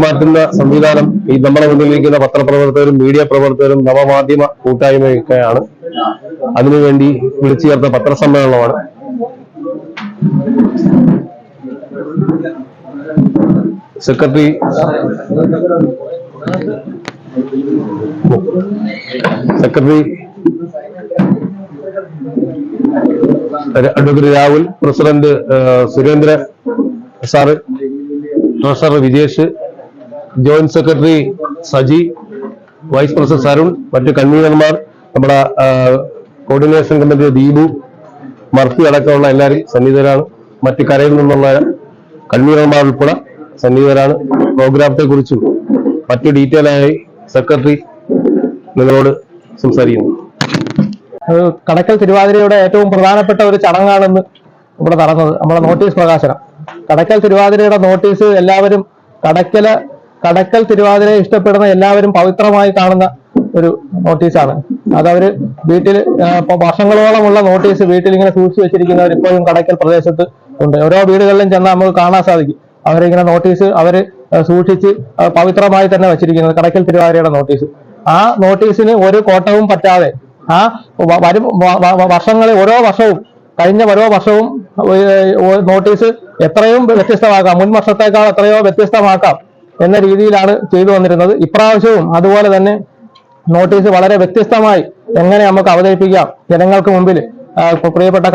മാറ്റുന്ന സംവിധാനം ഈ നമ്മുടെ മുന്നിലിരിക്കുന്ന പത്രപ്രവർത്തകരും മീഡിയ പ്രവർത്തകരും നവമാധ്യമ കൂട്ടായ്മയൊക്കെയാണ്. അതിനുവേണ്ടി വിളിച്ചു ചേർത്ത പത്രസമ്മേളനമാണ്. Secretary advocate Rahul, president Surendra sir, treasurer Vijesh, joint secretary Saji, vice president Sarun, മറ്റ് കൺവീനർമാർ, നമ്മുടെ കോർഡിനേഷൻ കമ്മിറ്റി ദീപു, മർഫി അടക്കമുള്ള എല്ലാവരും സന്നിഹിതരാണ്. മറ്റ് കരയിൽ നിന്നുള്ള കൺവീനർമാർ ഉൾപ്പെടെ സന്നിഹിതരാണ്. പ്രോഗ്രാമത്തെ കുറിച്ചും മറ്റു ഡീറ്റെയിൽ ആയി സെക്രട്ടറി നിങ്ങളോട് സംസാരിക്കുന്നു. കടക്കൽ തിരുവാതിരയുടെ ഏറ്റവും പ്രധാനപ്പെട്ട ഒരു ചടങ്ങാണെന്ന് ഇവിടെ നടന്നത് നമ്മുടെ നോട്ടീസ് പ്രകാശനം. കടക്കൽ തിരുവാതിരയുടെ നോട്ടീസ് എല്ലാവരും കടക്കൽ തിരുവാതിരയെ ഇഷ്ടപ്പെടുന്ന എല്ലാവരും പവിത്രമായി കാണുന്ന ഒരു നോട്ടീസാണ്. അതവര് വീട്ടിൽ വർഷങ്ങളോളമുള്ള നോട്ടീസ് വീട്ടിൽ ഇങ്ങനെ സൂക്ഷിച്ചു വെച്ചിരിക്കുന്നവർ ഇപ്പോഴും കടക്കൽ പ്രദേശത്ത് ഉണ്ട്. ഓരോ വീടുകളിലും ചെന്നാൽ നമുക്ക് കാണാൻ സാധിക്കും അവരിങ്ങനെ നോട്ടീസ് അവര് സൂക്ഷിച്ച് പവിത്രമായി തന്നെ വെച്ചിരിക്കുന്നത് കടക്കൽ തിരുവാതിരയുടെ നോട്ടീസ്. ആ നോട്ടീസിന് ഒരു കോട്ടവും പറ്റാതെ ആ വർഷങ്ങളിൽ ഓരോ വർഷവും കഴിഞ്ഞ ഓരോ വർഷവും നോട്ടീസ് എത്രയും വ്യത്യസ്തമാക്കാം, മുൻ വർഷത്തേക്കാൾ എത്രയോ വ്യത്യസ്തമാക്കാം എന്ന രീതിയിലാണ് ചെയ്തു വന്നിരുന്നത്. ഇപ്രാവശ്യവും അതുപോലെ തന്നെ നോട്ടീസ് വളരെ വ്യത്യസ്തമായി എങ്ങനെ നമുക്ക് അവതരിപ്പിക്കാം, ജനങ്ങൾക്ക് മുമ്പിൽ പ്രിയപ്പെട്ട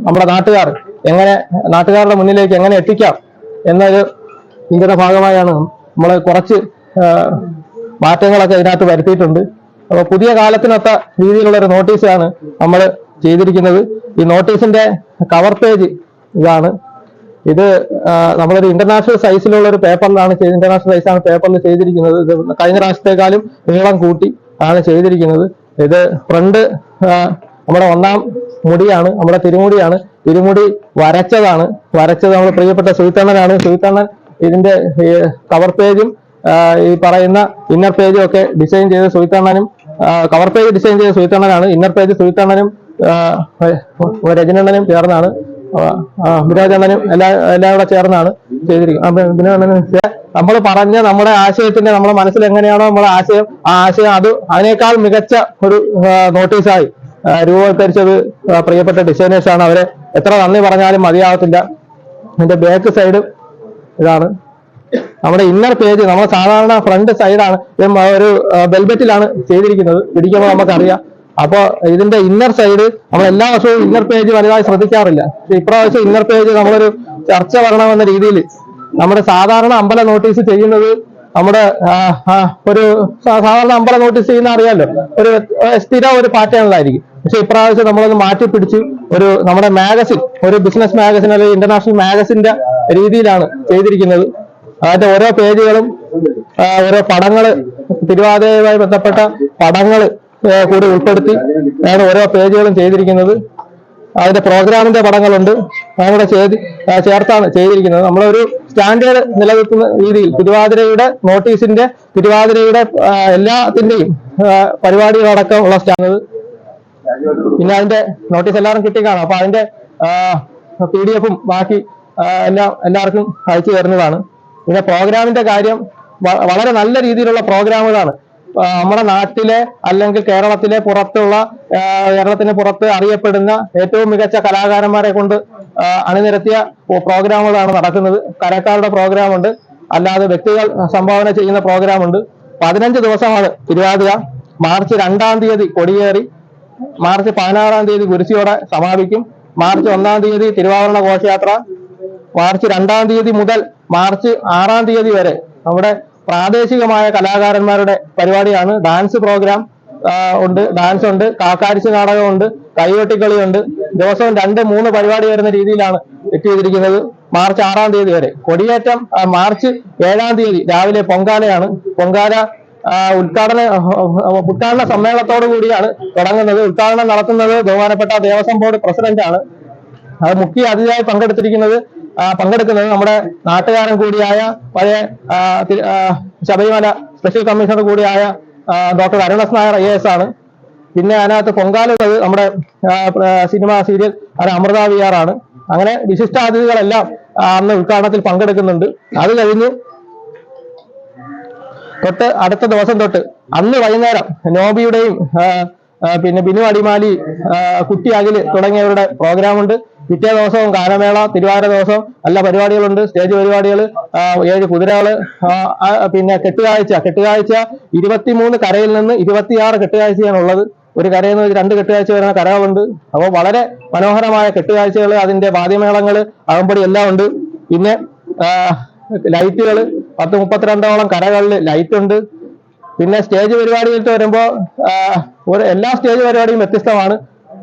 നമ്മുടെ നാട്ടുകാരുടെ മുന്നിലേക്ക് എങ്ങനെ എത്തിക്കാം എന്നൊരു ഇതിന്റെ ഭാഗമായാണ് നമ്മൾ കുറച്ച് മാറ്റങ്ങളൊക്കെ ഇതിനകത്ത് വരുത്തിയിട്ടുണ്ട്. അപ്പോൾ പുതിയ കാലത്തിനൊത്ത രീതിയിലുള്ള ഒരു നോട്ടീസാണ് നമ്മൾ ചെയ്തിരിക്കുന്നത്. ഈ നോട്ടീസിന്റെ കവർ പേജ് ഇതാണ്. ഇത് നമ്മളൊരു ഇന്റർനാഷണൽ സൈസിലുള്ള ഒരു പേപ്പറിലാണ് ഇന്റർനാഷണൽ സൈസാണ് പേപ്പറിൽ ചെയ്തിരിക്കുന്നത്. ഇത് കഴിഞ്ഞ പ്രാവശ്യത്തെക്കാളും നീളം കൂട്ടി ആണ് ചെയ്തിരിക്കുന്നത്. ഇത് ഫ്രണ്ട് നമ്മുടെ ഒന്നാം മുടിയാണ്, നമ്മുടെ തിരുമുടിയാണ്. തിരുമുടി വരച്ചത് നമ്മുടെ പ്രിയപ്പെട്ട സുൽത്താനനാണ്. സുൽത്താനൻ ഇതിന്റെ കവർ പേജും ഈ പറയുന്ന ഇന്നർ പേജും ഒക്കെ ഡിസൈൻ ചെയ്ത് സുൽത്താനനും, കവർ പേജ് ഡിസൈൻ ചെയ്ത സുൽത്താനനാണ്. ഇന്നർ പേജ് സുൽത്താനനും രജനണ്ണനും ചേർന്നാണ്, ബിനോദണ്ണനും എല്ലാം കൂടെ ചേർന്നാണ് ചെയ്തിരിക്കുന്നത്. നമ്മൾ പറഞ്ഞ നമ്മുടെ ആശയത്തിന്റെ നമ്മുടെ മനസ്സിൽ എങ്ങനെയാണോ നമ്മുടെ ആശയം, ആ ആശയം അതിനേക്കാൾ മികച്ച ഒരു നോട്ടീസായി രൂപവത്കരിച്ചത് പ്രിയപ്പെട്ട ഡിസൈനേഴ്സാണ്. അവരെ എത്ര നന്ദി പറഞ്ഞാലും മതിയാവത്തില്ല. ഇതിന്റെ ബാക്ക് സൈഡ് ഇതാണ്. നമ്മുടെ ഇന്നർ പേജ് നമ്മൾ സാധാരണ ഫ്രണ്ട് സൈഡാണ് ഒരു വെൽവെറ്റിലാണ് ചെയ്തിരിക്കുന്നത്, പിടിക്കുമ്പോൾ നമുക്കറിയാം. അപ്പൊ ഇതിന്റെ ഇന്നർ സൈഡ് നമ്മൾ എല്ലാ വർഷവും ഇന്നർ പേജ് വലുതായി ശ്രദ്ധിക്കാറില്ല. പക്ഷെ ഇപ്രാവശ്യം ഇന്നർ പേജ് നമ്മളൊരു ചർച്ച വരണമെന്ന രീതിയിൽ നമ്മുടെ സാധാരണ അമ്പല നോട്ടീസ് ചെയ്യുന്നത് നമ്മുടെ ഒരു സാധാരണ അമ്പല നോട്ടീസ് ചെയ്യുന്ന അറിയാമല്ലോ, ഒരു സ്ഥിരം ഒരു പാറ്റേണിലായിരിക്കും. പക്ഷെ ഇപ്രാവശ്യം നമ്മളത് മാറ്റിപ്പിടിച്ച് നമ്മുടെ മാഗസിൻ, ഒരു ബിസിനസ് മാഗസിൻ അല്ലെങ്കിൽ ഇന്റർനാഷണൽ മാഗസിന്റെ രീതിയിലാണ് ചെയ്തിരിക്കുന്നത്. അതിന്റെ ഓരോ പേജുകളും ഓരോ പടങ്ങള്, തിരുവാതിരയുമായി ബന്ധപ്പെട്ട പടങ്ങള് കൂടി ഉൾപ്പെടുത്തി ആണ് ഓരോ പേജുകളും ചെയ്തിരിക്കുന്നത്. അതിന്റെ പ്രോഗ്രാമിന്റെ പടങ്ങളുണ്ട്, നമ്മുടെ ചേർത്താണ് ചെയ്തിരിക്കുന്നത്. നമ്മളൊരു സ്റ്റാൻഡേർഡ് നിലനിർത്തുന്ന രീതിയിൽ തിരുവാതിരയുടെ എല്ലാത്തിന്റെയും പരിപാടികളടക്കം ഉള്ള സ്റ്റാൻഡേർഡ്. പിന്നെ അതിന്റെ നോട്ടീസ് എല്ലാവരും കിട്ടിക്കാണും. അപ്പൊ അതിന്റെ PDF ബാക്കി എല്ലാവർക്കും അയച്ചു തരുന്നതാണ്. പിന്നെ പ്രോഗ്രാമിന്റെ കാര്യം വളരെ നല്ല രീതിയിലുള്ള പ്രോഗ്രാമുകളാണ്. നമ്മുടെ നാട്ടിലെ അല്ലെങ്കിൽ കേരളത്തിന് പുറത്ത് അറിയപ്പെടുന്ന ഏറ്റവും മികച്ച കലാകാരന്മാരെ കൊണ്ട് അണിനിരത്തിയ പ്രോഗ്രാമുകളാണ് നടക്കുന്നത്. കരക്കാരുടെ പ്രോഗ്രാമുണ്ട്, അല്ലാതെ വ്യക്തികൾ സംഭാവന ചെയ്യുന്ന പ്രോഗ്രാമുണ്ട്. 15 ദിവസമാണ് തിരുവാതിര. മാർച്ച് 2-ാം തീയതി കൊടിയേറി, മാർച്ച് 16-ാം തീയതി കുരിശിയോടെ സമാപിക്കും. മാർച്ച് 1-ാം തീയതി തിരുവാഭരണ ഘോഷയാത്ര. മാർച്ച് 2-ാം തീയതി മുതൽ മാർച്ച് 6-ാം തീയതി വരെ നമ്മുടെ പ്രാദേശികമായ കലാകാരന്മാരുടെ പരിപാടിയാണ്. ഡാൻസ് പ്രോഗ്രാം ഉണ്ട്, ഡാൻസ് ഉണ്ട്, കാക്കാരിശ് നാടകമുണ്ട്, കൈകൊട്ടിക്കളിയുണ്ട്. ദിവസവും 2-3 പരിപാടി വരുന്ന രീതിയിലാണ് എത്തിയിരിക്കുന്നത്. മാർച്ച് 6-ാം തീയതി വരെ. കൊടിയേറ്റം മാർച്ച് 7-ാം തീയതി രാവിലെ പൊങ്കാലയാണ്. പൊങ്കാല ഉദ്ഘാടന സമ്മേളനത്തോടു കൂടിയാണ് തുടങ്ങുന്നത്. ഉദ്ഘാടനം നടത്തുന്നത് ബഹുമാനപ്പെട്ട ദേവസ്വം ബോർഡ് പ്രസിഡന്റാണ്. അത് മുഖ്യ അതിഥിയായി പങ്കെടുക്കുന്നത് നമ്മുടെ നാട്ടുകാരൻ കൂടിയായ പഴയ ശബരിമല സ്പെഷ്യൽ കമ്മീഷണർ കൂടിയായ ഡോക്ടർ അരുണസ് നായർ IAS ആണ്. പിന്നെ അതിനകത്ത് പൊങ്കാലുള്ളത് നമ്മുടെ സിനിമ സീരിയൽ അമൃത VR ആണ്. അങ്ങനെ വിശിഷ്ടാതിഥികളെല്ലാം അന്ന് ഉദ്ഘാടനത്തിൽ പങ്കെടുക്കുന്നുണ്ട്. അത് കഴിഞ്ഞ് അടുത്ത ദിവസം തൊട്ട് അന്ന് വൈകുന്നേരം നോബിയുടെയും പിന്നെ ബിനു അടിമാലി, കുട്ടി അഖില് തുടങ്ങിയവരുടെ പ്രോഗ്രാമുണ്ട്. പിറ്റേ ദിവസവും ഗാനമേള, തിരുവാതിര ദിവസം നല്ല പരിപാടികളുണ്ട്. സ്റ്റേജ് പരിപാടികൾ, 7 കുതിരകള്, പിന്നെ കെട്ടുകാഴ്ച 23 കരയിൽ നിന്ന് 26 കെട്ടുകാഴ്ചയാണ് ഉള്ളത്. ഒരു കരയിൽ നിന്ന് 2 കെട്ടുകാഴ്ച വരുന്ന കരകളുണ്ട്. അപ്പോൾ വളരെ മനോഹരമായ കെട്ടുകാഴ്ചകൾ, അതിന്റെ വാദ്യമേളങ്ങള്, അകമ്പടി എല്ലാം ഉണ്ട്. പിന്നെ ലൈറ്റുകൾ 10-32ഓളം കരകളിൽ ലൈറ്റ് ഉണ്ട്. പിന്നെ സ്റ്റേജ് പരിപാടികൾക്ക് വരുമ്പോൾ എല്ലാ സ്റ്റേജ് പരിപാടിയും വ്യത്യസ്തമാണ്.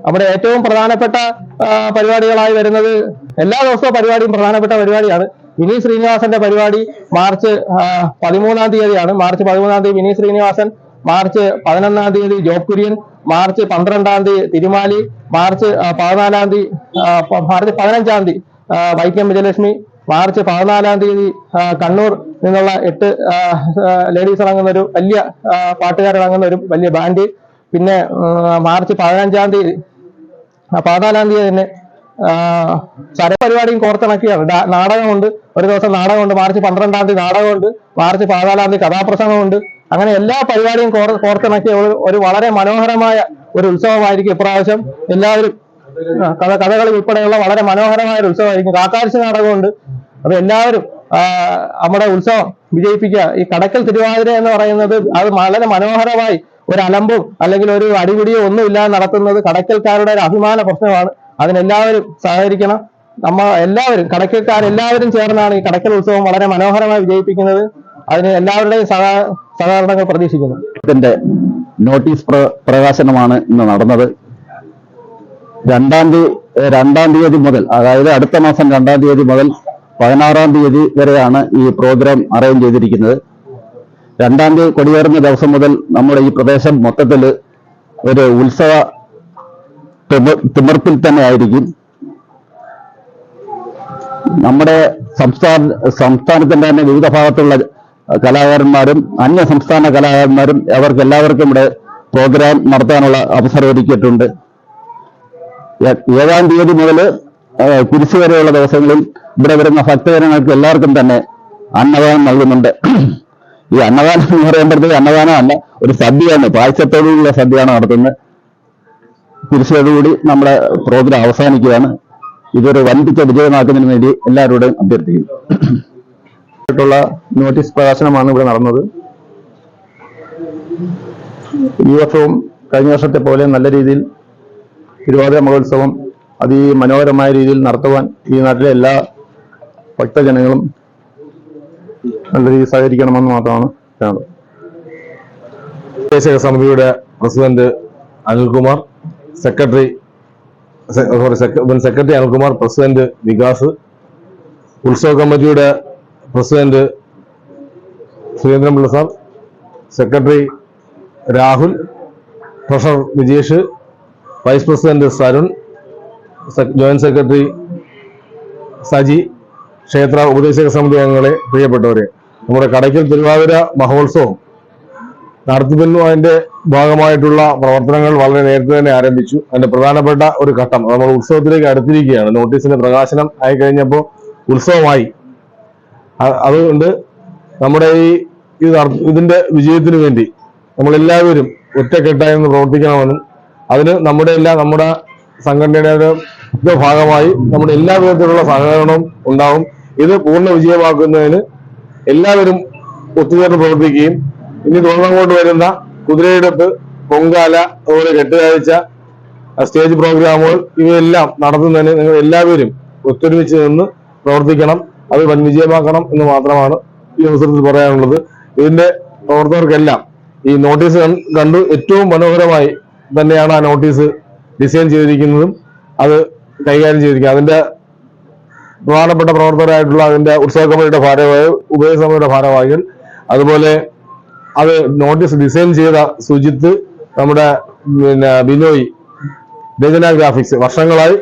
നമ്മുടെ ഏറ്റവും പ്രധാനപ്പെട്ട പരിപാടികളായി വരുന്നത്, എല്ലാ ദിവസവും പരിപാടിയും പ്രധാനപ്പെട്ട പരിപാടിയാണ്. വിനീത് ശ്രീനിവാസന്റെ പരിപാടി മാർച്ച് 13-ാം തീയതിയാണ്. മാർച്ച് 13-ാം തീയതി വിനീത് ശ്രീനിവാസൻ, മാർച്ച് 11-ാം തീയതി ജോബ് കുര്യൻ, മാർച്ച് 12-ാം തീയതി തിരുമാലി, മാർച്ച് 14-ാം തീയതി മാർച്ച് 15-ാം തീയതി വൈക്കം വിജയലക്ഷ്മി, മാർച്ച് 14-ാം തീയതി കണ്ണൂർ നിന്നുള്ള 8 ലേഡീസ് അടങ്ങുന്ന ഒരു വലിയ പാട്ടുകാരടങ്ങുന്ന ഒരു വലിയ ബാൻഡ്. പിന്നെ മാർച്ച് 15-ാം തീയതി 14-ാം തീയതി തന്നെ പരിപാടിയും കോർത്തിണക്കിയാണ്. നാടകമുണ്ട്, ഒരു ദിവസം നാടകമുണ്ട്. മാർച്ച് 12-ാം തീയതി നാടകമുണ്ട്, മാർച്ച് 14-ാം തീയതി കഥാപ്രസംഗമുണ്ട്. അങ്ങനെ എല്ലാ പരിപാടിയും കോർത്തിണക്കിയ ഒരു വളരെ മനോഹരമായ ഒരു ഉത്സവമായിരിക്കും ഇപ്രാവശ്യം. എല്ലാവരും കഥകളി ഉൾപ്പെടെയുള്ള വളരെ മനോഹരമായ ഒരു ഉത്സവമായിരിക്കും. കാക്കാഴ്ച നാടകമുണ്ട്. അപ്പൊ എല്ലാവരും നമ്മുടെ ഉത്സവം വിജയിപ്പിക്കുക. ഈ കടക്കൽ തിരുവാതിര എന്ന് പറയുന്നത് അത് വളരെ മനോഹരമായി ഒരു അലമ്പും അല്ലെങ്കിൽ ഒരു അടിപിടിയോ ഒന്നുമില്ലാതെ നടത്തുന്നത് കടക്കൽക്കാരുടെ ഒരു അഭിമാന പ്രശ്നമാണ്. അതിനെല്ലാവരും സഹകരിക്കണം. എല്ലാവരും കടക്കൽക്കാരെല്ലാവരും ചേർന്നാണ് ഈ കടക്കൽ ഉത്സവം വളരെ മനോഹരമായി വിജയിപ്പിക്കുന്നത്. അതിന് എല്ലാവരുടെയും സഹകരണങ്ങൾ പ്രതീക്ഷിക്കുന്നു. ഇതിന്റെ നോട്ടീസ് പ്രകാശനമാണ് ഇന്ന് നടന്നത്. 2-ാം തീയതി മുതൽ, അതായത് അടുത്ത മാസം 2-ാം തീയതി മുതൽ 16-ാം തീയതി വരെയാണ് ഈ പ്രോഗ്രാം അറേഞ്ച് ചെയ്തിരിക്കുന്നത്. 2-ാം തീയതി കൊടിയേറുന്ന ദിവസം മുതൽ നമ്മുടെ ഈ പ്രദേശം മൊത്തത്തിൽ ഒരു ഉത്സവ തിമിർപ്പിൽ തന്നെ ആയിരിക്കും. നമ്മുടെ സംസ്ഥാനത്തിന്റെ തന്നെ വിവിധ ഭാഗത്തുള്ള കലാകാരന്മാരും അന്യ സംസ്ഥാന കലാകാരന്മാരും അവർക്കെല്ലാവർക്കും ഇവിടെ പ്രോഗ്രാം നടത്താനുള്ള അവസരം ഒരുക്കിയിട്ടുണ്ട്. 7-ാം തീയതി മുതൽ കുരിശ് വരെയുള്ള ദിവസങ്ങളിൽ ഇവിടെ വരുന്ന ഭക്തജനങ്ങൾക്ക് എല്ലാവർക്കും തന്നെ അന്നദാനം നൽകുന്നുണ്ട്. ഈ അന്നദാനം എന്ന് പറയുമ്പോഴത്തേക്ക് അന്നദാനമല്ല, ഒരു സദ്യയാണ്, പായസത്തോടുള്ള സദ്യയാണ് നടത്തുന്നത്. കുരിശോടുകൂടി നമ്മുടെ പ്രോഗ്രാം അവസാനിക്കുകയാണ്. ഇതൊരു വൻപിച്ച വിജയമാക്കുന്നതിന് വേണ്ടി എല്ലാവരോടും അഭ്യർത്ഥിക്കുന്നു. നോട്ടീസ് പ്രകാശനമാണ് ഇവിടെ നടന്നത്. ഈ വർഷവും കഴിഞ്ഞ വർഷത്തെ പോലെ നല്ല രീതിയിൽ തിരുവാതിര മഹോത്സവം അതിമനോഹരമായ രീതിയിൽ നടത്തുവാൻ ഈ നാട്ടിലെ എല്ലാ ഭക്തജനങ്ങളും നല്ല രീതിയിൽ സഹകരിക്കണമെന്ന് മാത്രമാണ് കാണുന്നത്. പ്രാദേശിക സമിതിയുടെ president Anilkumar, secretary Anilkumar, president Vikas, ഉത്സവ കമ്മിറ്റിയുടെ president Surendran Pillai sir, secretary Rahul, treasurer Vijesh, vice president Sarun, joint secretary Saji, ക്ഷേത്ര ഉപദേശക സമിതി അംഗങ്ങളെ, പ്രിയപ്പെട്ടവരെ, നമ്മുടെ കടയ്ക്കൽ തിരുവാതിര മഹോത്സവം നടത്തിപ്പിനും അതിന്റെ ഭാഗമായിട്ടുള്ള പ്രവർത്തനങ്ങൾ വളരെ നേരത്തെ തന്നെ ആരംഭിച്ചു. അതിന്റെ പ്രധാനപ്പെട്ട ഒരു ഘട്ടം നമ്മൾ ഉത്സവത്തിലേക്ക് അടുത്തിരിക്കുകയാണ്. നോട്ടീസിന്റെ പ്രകാശനം ആയി കഴിഞ്ഞപ്പോൾ ഉത്സവമായി. അതുകൊണ്ട് നമ്മുടെ ഇതിന്റെ വിജയത്തിനു വേണ്ടി നമ്മളെല്ലാവരും ഒറ്റക്കെട്ടായി നിന്ന് പ്രവർത്തിക്കണമെന്നും അതിന് നമ്മുടെ സംഘടനയുടെ ഭാഗമായി നമ്മുടെ എല്ലാ വിധത്തിലുള്ള സഹകരണവും ഉണ്ടാവും. ഇത് പൂർണ്ണ വിജയമാക്കുന്നതിന് എല്ലാവരും ഒത്തുചേർന്ന് പ്രവർത്തിക്കുകയും ഇനി തുടർന്നങ്ങോട്ട് വരുന്ന കുതിരയെടുപ്പ്, പൊങ്കാല, അതുപോലെ കെട്ടുകാഴ്ച, സ്റ്റേജ് പ്രോഗ്രാമുകൾ ഇവയെല്ലാം നടത്തുന്നതിന് നിങ്ങൾ എല്ലാവരും ഒത്തൊരുമിച്ച് നിന്ന് പ്രവർത്തിക്കണം. അത് വൻ വിജയമാക്കണം എന്ന് മാത്രമാണ് ഈ അവസരത്തിൽ പറയാനുള്ളത്. ഇതിന്റെ പ്രവർത്തകർക്കെല്ലാം ഈ നോട്ടീസ് കണ്ടു ഏറ്റവും മനോഹരമായി തന്നെയാണ് ആ നോട്ടീസ് ഡിസൈൻ ചെയ്തിരിക്കുന്നതും അത് കൈകാര്യം ചെയ്തിരിക്കുന്നത്. അതിന്റെ പ്രധാനപ്പെട്ട പ്രവർത്തകരായിട്ടുള്ള അതിന്റെ ഉത്സവ കമ്മിറ്റിയുടെ ഭാരവാഹികൾ, ഉപയോഗസമിതിയുടെ ഭാരവാഹികൾ, അതുപോലെ അത് നോട്ടീസ് ഡിസൈൻ ചെയ്ത സുജിത്ത്, നമ്മുടെ ബിനോയ്, രചന ഗ്രാഫിക്സ് വർഷങ്ങളായി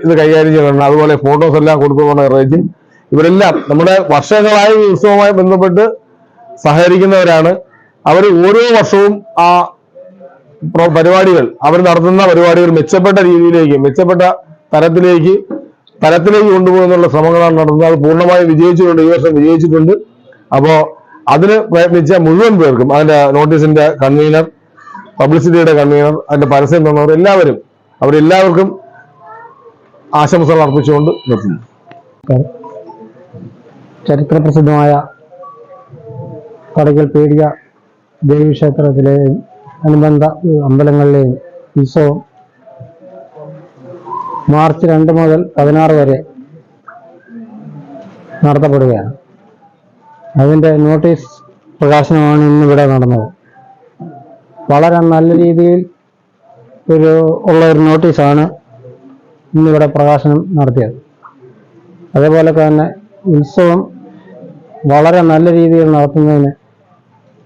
ഇത് കൈകാര്യം ചെയ്യുന്നുണ്ട്. അതുപോലെ ഫോട്ടോസ് എല്ലാം കൊടുത്തുകൊണ്ട് റേജിൻ, ഇവരെല്ലാം നമ്മുടെ വർഷങ്ങളായി ഈ ഉത്സവവുമായി ബന്ധപ്പെട്ട് സഹകരിക്കുന്നവരാണ്. അവർ ഓരോ വർഷവും ആ പരിപാടികൾ, അവർ നടത്തുന്ന പരിപാടികൾ മെച്ചപ്പെട്ട രീതിയിലേക്ക്, മെച്ചപ്പെട്ട തരത്തിലേക്ക് തലത്തിലേക്ക് കൊണ്ടുപോകുന്നുള്ള ശ്രമങ്ങളാണ് നടന്നത്. അത് പൂർണ്ണമായി വിജയിച്ചിട്ടുണ്ട്, ഈ വർഷം വിജയിച്ചിട്ടുണ്ട്. അപ്പോ അതിന് പ്രയത്നിച്ച മുഴുവൻ പേർക്കും, അതിന്റെ നോട്ടീസിന്റെ കൺവീനർ, പബ്ലിസിറ്റിയുടെ കൺവീനർ, അതിന്റെ പരസ്യം തന്നവർ എല്ലാവരും, അവരെല്ലാവർക്കും ആശംസകൾ അർപ്പിച്ചുകൊണ്ട് നിർത്തുന്നു. ചരിത്രപ്രസിദ്ധമായ കടയ്ക്കൽ പേടിക ദേവീക്ഷേത്രത്തിലെയും അനുബന്ധ അമ്പലങ്ങളിലെയും ഉത്സവം മാർച്ച് 2 മുതൽ 16 വരെ നടത്തപ്പെടുകയാണ്. അതിൻ്റെ നോട്ടീസ് പ്രകാശനമാണ് ഇന്നിവിടെ നടന്നത്. വളരെ നല്ല രീതിയിൽ ഉള്ള ഒരു നോട്ടീസാണ് ഇന്നിവിടെ പ്രകാശനം നടത്തിയത്. അതേപോലെ തന്നെ ഉത്സവം വളരെ നല്ല രീതിയിൽ നടത്തുന്നതിന്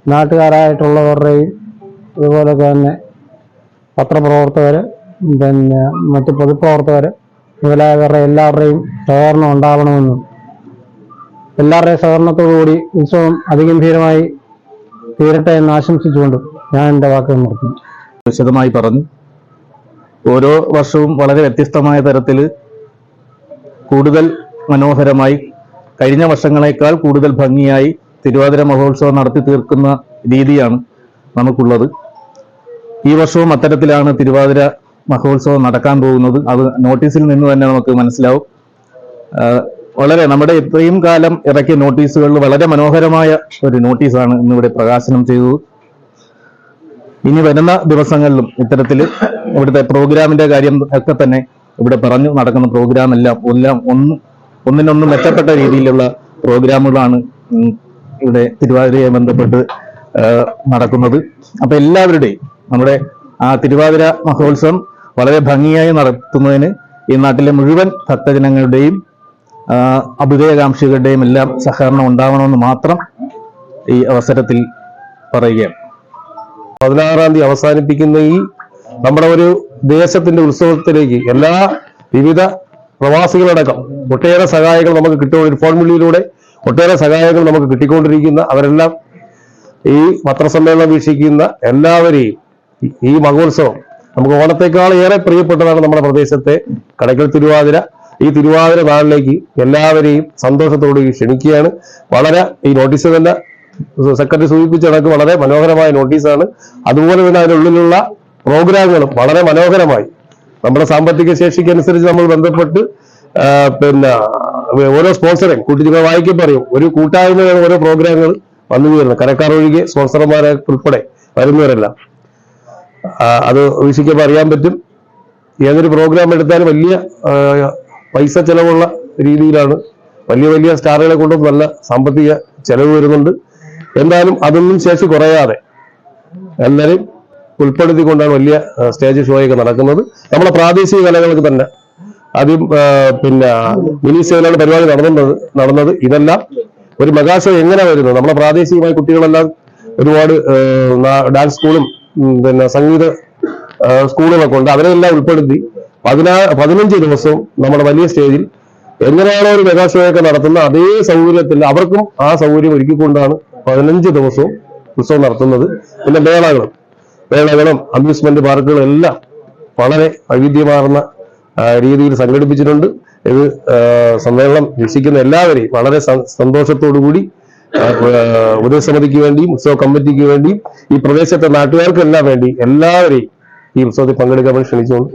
നാട്ടുകാരായിട്ടുള്ളവരുടെയും അതുപോലെ തന്നെ പത്രപ്രവർത്തകർ, പിന്നെ മറ്റ് പൊതുപ്രവർത്തകർ മുതലായവരുടെ എല്ലാവരുടെയും സഹകരണം ഉണ്ടാവണമെന്നും എല്ലാവരുടെയും സഹകരണത്തോടുകൂടി ഉത്സവം അതിഗംഭീരമായി തീരട്ടെ എന്ന് ആശംസിച്ചുകൊണ്ട് ഞാൻ എൻ്റെ വാക്കുകൾ നിർത്തുന്നു. വിശദമായി പറഞ്ഞു. ഓരോ വർഷവും വളരെ വ്യത്യസ്തമായ തരത്തിൽ കൂടുതൽ മനോഹരമായി, കഴിഞ്ഞ വർഷങ്ങളെക്കാൾ കൂടുതൽ ഭംഗിയായി തിരുവാതിര മഹോത്സവം നടത്തി തീർക്കുന്ന രീതിയാണ് നമുക്കുള്ളത്. ഈ വർഷവും അത്തരത്തിലാണ് തിരുവാതിര മഹോത്സവം നടക്കാൻ പോകുന്നത്. അത് നോട്ടീസിൽ നിന്ന് തന്നെ നമുക്ക് മനസ്സിലാവും. വളരെ നമ്മുടെ ഇത്രയും കാലം ഇറക്കിയ നോട്ടീസുകളിൽ വളരെ മനോഹരമായ ഒരു നോട്ടീസാണ് ഇന്നിവിടെ പ്രകാശനം ചെയ്തത്. ഇനി വരുന്ന ദിവസങ്ങളിലും ഇത്തരത്തിൽ ഇവിടുത്തെ പ്രോഗ്രാമിന്റെ കാര്യം ഒക്കെ തന്നെ ഇവിടെ പറഞ്ഞു നടക്കുന്ന പ്രോഗ്രാം എല്ലാം ഒന്നിനൊന്ന് മെച്ചപ്പെട്ട രീതിയിലുള്ള പ്രോഗ്രാമുകളാണ് ഇവിടെ തിരുവാതിരയെ ബന്ധപ്പെട്ട് നടക്കുന്നത്. അപ്പൊ എല്ലാവരുടെയും നമ്മുടെ ആ തിരുവാതിര മഹോത്സവം വളരെ ഭംഗിയായി നടത്തുന്നതിന് ഈ നാട്ടിലെ മുഴുവൻ ഭക്തജനങ്ങളുടെയും അഭ്യുദയകാംക്ഷികളുടെയും എല്ലാം സഹകരണം ഉണ്ടാവണമെന്ന് മാത്രം ഈ അവസരത്തിൽ പറയുകയാണ്. 16-ാം തീയതി അവസാനിപ്പിക്കുന്ന ഈ നമ്മുടെ ഒരു ദേശത്തിന്റെ ഉത്സവത്തിലേക്ക് എല്ലാ വിവിധ പ്രവാസികളടക്കം ഒട്ടേറെ സഹായങ്ങൾ നമുക്ക് കിട്ടുന്ന ഫോൺ വിളിയിലൂടെ ഒട്ടേറെ സഹായങ്ങൾ നമുക്ക് കിട്ടിക്കൊണ്ടിരിക്കുന്ന അവരെല്ലാം ഈ പത്രസമ്മേളനം വീക്ഷിക്കുന്ന എല്ലാവരെയും ഈ മഹോത്സവം നമുക്ക് ഓണത്തെക്കാൾ ഏറെ പ്രിയപ്പെട്ടതാണ് നമ്മുടെ പ്രദേശത്തെ കടയ്ക്കൽ തിരുവാതിര. ഈ തിരുവാതിര നാളിലേക്ക് എല്ലാവരെയും സന്തോഷത്തോടെ ക്ഷണിക്കുകയാണ്. വളരെ ഈ നോട്ടീസ് തന്നെ സെക്രട്ടറി സൂചിപ്പിച്ച കണക്ക് വളരെ മനോഹരമായ നോട്ടീസാണ്. അതുപോലെ തന്നെ അതിനുള്ളിലുള്ള പ്രോഗ്രാമുകളും വളരെ മനോഹരമായി നമ്മുടെ സാമ്പത്തിക ശേഷിക്കനുസരിച്ച് നമ്മൾ ബന്ധപ്പെട്ട് പിന്നെ ഓരോ സ്പോൺസറേയും കൂട്ടി വായിക്കാൻ പറയും. ഒരു കൂട്ടായ്മയാണ് ഓരോ പ്രോഗ്രാമുകൾ വന്നു വരുന്നത്. കരക്കാർ ഒഴികെ സ്പോൺസർമാരെ ഉൾപ്പെടെ വരുന്നവരെല്ലാം അത് വീക്ഷിക്കുമ്പോൾ അറിയാൻ പറ്റും. ഏതൊരു പ്രോഗ്രാം എടുത്താലും വലിയ പൈസ ചെലവുള്ള രീതിയിലാണ്. വലിയ വലിയ സ്റ്റാറുകളെ കൊണ്ടും നല്ല സാമ്പത്തിക ചെലവ് വരുന്നുണ്ട്. എന്തായാലും അതൊന്നും ശേഷി കുറയാതെ എല്ലാവരും ഉൾപ്പെടുത്തിക്കൊണ്ടാണ് വലിയ സ്റ്റേജ് ഷോയൊക്കെ നടക്കുന്നത്. നമ്മുടെ പ്രാദേശിക കലകൾക്ക് തന്നെ ആദ്യം പിന്നെ മിനി സ്റ്റേജിലാണ് പരിപാടി നടന്നത്. ഇതെല്ലാം ഒരു മെഗാഷോ എങ്ങനെ വരുന്നത്, നമ്മളെ പ്രാദേശികമായ കുട്ടികളെല്ലാം ഒരുപാട് ഡാൻസ് സ്കൂളും പിന്നെ സംഗീത സ്കൂളുകളൊക്കെ ഉണ്ട്. അവരെല്ലാം ഉൾപ്പെടുത്തി 15 ദിവസവും നമ്മുടെ വലിയ സ്റ്റേജിൽ എങ്ങനെയാണോ ഒരു മെഗാഷോയൊക്കെ നടത്തുന്ന അതേ സൗകര്യത്തിൽ അവർക്കും ആ സൗകര്യം ഒരുക്കിക്കൊണ്ടാണ് 15 ദിവസവും ഉത്സവം നടത്തുന്നത്. പിന്നെ മേളകളും അമ്യൂസ്മെന്റ് പാർക്കുകളും എല്ലാം വളരെ വൈവിധ്യമാർന്ന രീതിയിൽ സംഘടിപ്പിച്ചിട്ടുണ്ട്. ഇത് സമ്മേളനം വീക്ഷിക്കുന്ന എല്ലാവരെയും വളരെ സന്തോഷത്തോടുകൂടി ഉപദേശസമിതിക്ക് വേണ്ടിയും ഉത്സവ കമ്മിറ്റിക്ക് വേണ്ടിയും ഈ പ്രദേശത്തെ നാട്ടുകാർക്കെല്ലാം വേണ്ടി എല്ലാവരെയും ഈ ഉത്സവത്തിൽ പങ്കെടുക്കാൻ ക്ഷണിച്ചുകൊണ്ട്